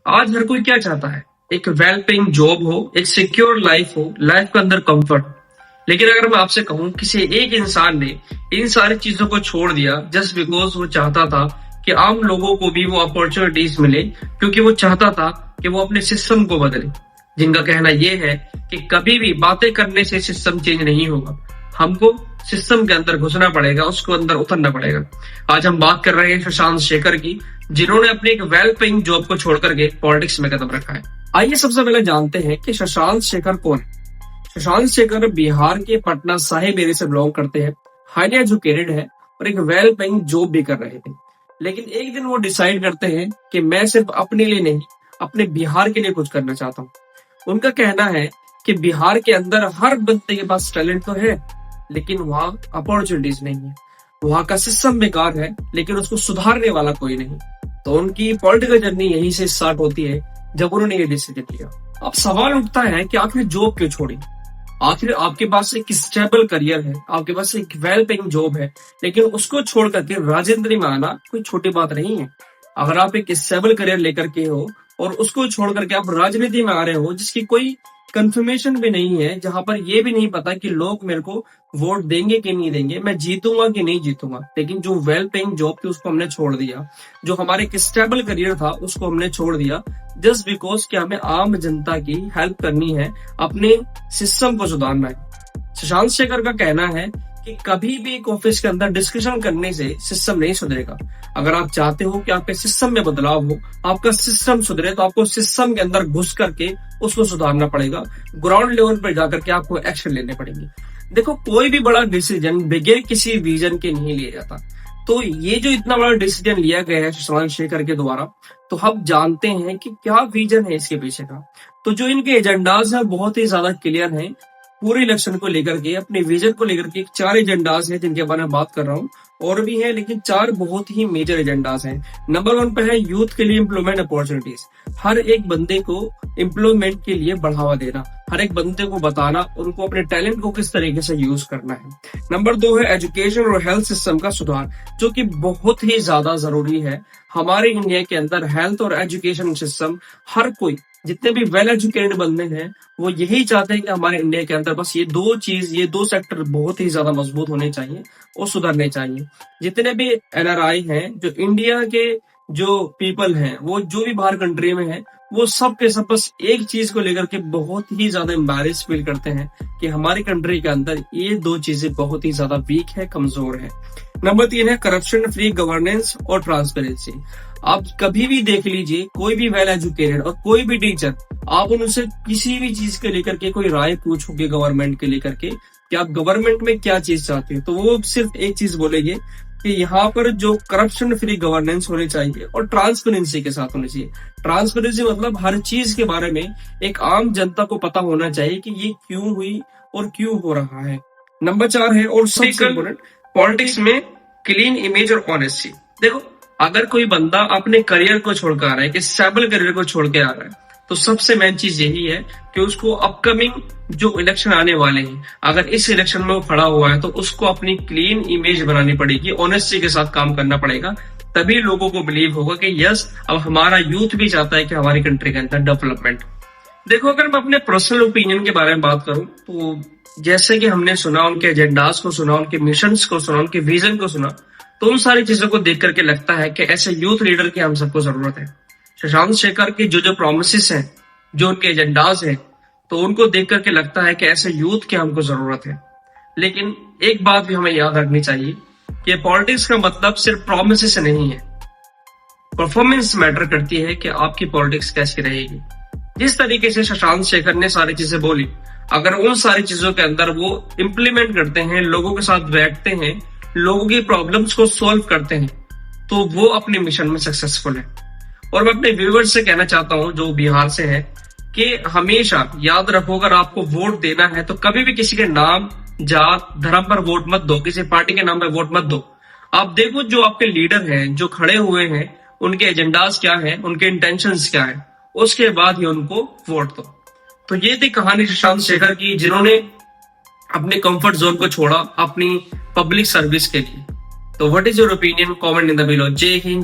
आज हर कोई क्या चाहता है? एक वेल पेइंग जॉब हो, एक सिक्योर लाइफ हो, लाइफ के अंदर कंफर्ट। लेकिन अगर मैं आपसे कहूं किसी एक इंसान ने इन सारी चीजों को छोड़ दिया जस्ट बिकॉज वो चाहता था कि आम लोगों को भी वो अपॉर्चुनिटीज मिले, क्योंकि वो चाहता था कि वो अपने सिस्टम को बदले, जिनका कहना यह है कि कभी भी बातें करने से सिस्टम चेंज नहीं होगा, हमको सिस्टम के अंदर घुसना पड़ेगा, उसको अंदर उतरना पड़ेगा। आज हम बात कर रहे हैं शशांक शेखर की, जिन्होंने अपनी एक वेल पेइंग जॉब को छोड़ करके पॉलिटिक्स में कदम रखा है। आइए सबसे पहले जानते हैं कि शशांक शेखर कौन है। शशांक शेखर बिहार के पटना साहिब एरिया से बिलोंग करते हैं, हाईली एजुकेटेड है और एक वेल पेइंग जॉब भी कर रहे थे। लेकिन एक दिन वो डिसाइड करते हैं कि मैं सिर्फ अपने लिए नहीं, अपने बिहार के लिए कुछ करना चाहता हूँ। उनका कहना है कि बिहार के अंदर हर बंदे के पास टैलेंट तो है, लेकिन वहाँ अपॉर्चुनिटीज नहीं है, वहाँ का सिस्टम बेकार है, लेकिन उसको सुधारने वाला कोई नहीं। तो उनकी पॉलिटिकल जर्नी यहीं से स्टार्ट होती है जब उन्होंने ये डिसीजन लिया। अब सवाल उठता है कि आखिर जॉब क्यों छोड़ी? आखिर आपके पास एक स्टेबल करियर है, आपके पास एक वेल पेइंग जॉब है, लेकिन उसको छोड़ करके राजनीति में आना कोई छोटी बात नहीं है। अगर आप एक स्टेबल करियर लेकर के हो और उसको छोड़ करके आप राजनीति में आ रहे हो, जिसकी कोई कंफर्मेशन भी नहीं है, जहां पर ये भी नहीं पता कि लोग मेरे को वोट देंगे कि नहीं देंगे, मैं जीतूंगा कि नहीं जीतूंगा, लेकिन जो वेल पेइंग जॉब थी उसको हमने छोड़ दिया, जो हमारे एक स्टेबल करियर था उसको हमने छोड़ दिया जस्ट बिकॉज कि हमें आम जनता की हेल्प करनी है, अपने सिस्टम को सुधारना है। शशांक शेखर का कहना है कि कभी भी एक ऑफिस के अंदर डिस्कशन करने से सिस्टम नहीं सुधरेगा। अगर आप चाहते हो कि आपके सिस्टम में बदलाव हो, आपका सिस्टम सुधरे, तो आपको सिस्टम के अंदर घुस करके उसको सुधारना पड़ेगा। ग्राउंड लेवल पर जाकर के आपको एक्शन लेने पड़ेंगे। देखो, कोई भी बड़ा डिसीजन बगैर किसी विजन के नहीं लिया जाता। तो ये जो इतना बड़ा डिसीजन लिया गया है शशांक शेखर के द्वारा, तो हम जानते हैं कि क्या विजन है इसके पीछे का। तो जो इनके एजेंडाज है बहुत ही ज्यादा क्लियर है। पूरे इलेक्शन को लेकर के, अपने विजन को लेकर के 4 एजेंडाज हैं जिनके बारे में बात कर रहा हूँ, और भी है, लेकिन 4 बहुत ही मेजर एजेंडाज हैं। नंबर 1 पे है यूथ के लिए एम्प्लॉयमेंट अपॉर्चुनिटीज। हर एक बंदे को एम्प्लॉयमेंट के लिए बढ़ावा देना, हर एक बंदे को बताना उनको अपने टैलेंट को किस तरीके से यूज करना है। नंबर 2 है एजुकेशन और हेल्थ सिस्टम का सुधार, जो कि बहुत ही ज्यादा जरूरी है। हमारे इंडिया के अंदर हेल्थ और एजुकेशन सिस्टम, हर कोई, जितने भी वेल एजुकेटेड बंदे हैं, वो यही चाहते हैं कि हमारे इंडिया के अंदर बस ये दो सेक्टर बहुत ही ज्यादा मजबूत होने चाहिए और सुधरने चाहिए। जितने भी एनआरआई हैं, जो इंडिया के जो पीपल हैं, वो जो भी बाहर कंट्री में है, वो सब के सब बस एक चीज को लेकर के बहुत ही ज्यादा एम्बैरेस फील करते हैं कि हमारी कंट्री के अंदर ये 2 चीजें बहुत ही ज्यादा वीक है, कमजोर है। नंबर 3 है करप्शन फ्री गवर्नेंस और ट्रांसपेरेंसी। आप कभी भी देख लीजिए, कोई भी वेल एजुकेटेड और कोई भी टीचर, आप उनसे किसी भी चीज के लेकर के कोई राय पूछोगे गवर्नमेंट के लेकर के कि आप गवर्नमेंट में क्या चीज चाहते हो, तो वो सिर्फ एक चीज बोलेंगे कि यहाँ पर जो करप्शन फ्री गवर्नेंस होनी चाहिए और ट्रांसपेरेंसी के साथ होनी चाहिए। ट्रांसपेरेंसी मतलब हर चीज के बारे में एक आम जनता को पता होना चाहिए कि ये क्यों हुई और क्यों हो रहा है। नंबर 4 है, और सबसे इम्पोर्टेंट, पॉलिटिक्स में क्लीन इमेज और ऑनेस्टी। देखो, अगर कोई बंदा अपने करियर को छोड़ कर आ रहा है, कि स्टेबल करियर को छोड़ के आ रहा है, तो सबसे मेन चीज यही है कि उसको अपकमिंग जो इलेक्शन आने वाले हैं, अगर इस इलेक्शन में वो खड़ा हुआ है, तो उसको अपनी क्लीन इमेज बनानी पड़ेगी, ऑनेस्टी के साथ काम करना पड़ेगा। तभी लोगों को बिलीव होगा कि यस, अब हमारा यूथ भी चाहता है कि हमारी कंट्री के अंदर डेवलपमेंट। देखो, अगर मैं अपने पर्सनल ओपिनियन के बारे में बात करूं, तो जैसे कि हमने सुना, उनके एजेंडाज को सुना, उनके मिशंस को सुना, उनके विजन को सुना, तो उन सारी चीजों को देख करके लगता है कि ऐसे यूथ लीडर की हम सबको जरूरत है। शशांक शेखर की जो प्रॉमिसेस हैं, जो उनके एजेंडाज हैं, तो उनको देख करके लगता है कि ऐसे यूथ की हमको जरूरत है। लेकिन एक बात भी हमें याद रखनी चाहिए कि पॉलिटिक्स का मतलब सिर्फ प्रॉमिसेस नहीं है, परफॉर्मेंस मैटर करती है कि आपकी पॉलिटिक्स कैसी रहेगी। जिस तरीके से शशांक शेखर ने सारी चीजें बोली, अगर उन सारी चीजों के अंदर वो इम्प्लीमेंट करते हैं, लोगों के साथ बैठते हैं, लोगों की प्रॉब्लम्स को सॉल्व करते हैं, तो वो अपने मिशन में सक्सेसफुल है। और मैं अपने व्यूअर्स से कहना चाहता हूं जो बिहार से है, कि हमेशा याद रखो, अगर आपको वोट देना है तो कभी भी किसी के नाम, जात, धर्म पर वोट मत दो, किसी पार्टी के नाम पर वोट मत दो। आप देखो जो आपके लीडर हैं, जो खड़े हुए हैं, उनके एजेंडाज क्या है, उनके इंटेंशंस क्या है, उसके बाद ही उनको वोट दो। तो ये थी कहानी शशांक शेखर की, जिन्होंने अपने कंफर्ट जोन को छोड़ा अपनी पब्लिक सर्विस के लिए। तो what is your opinion? Comment in the below. जय हिंद।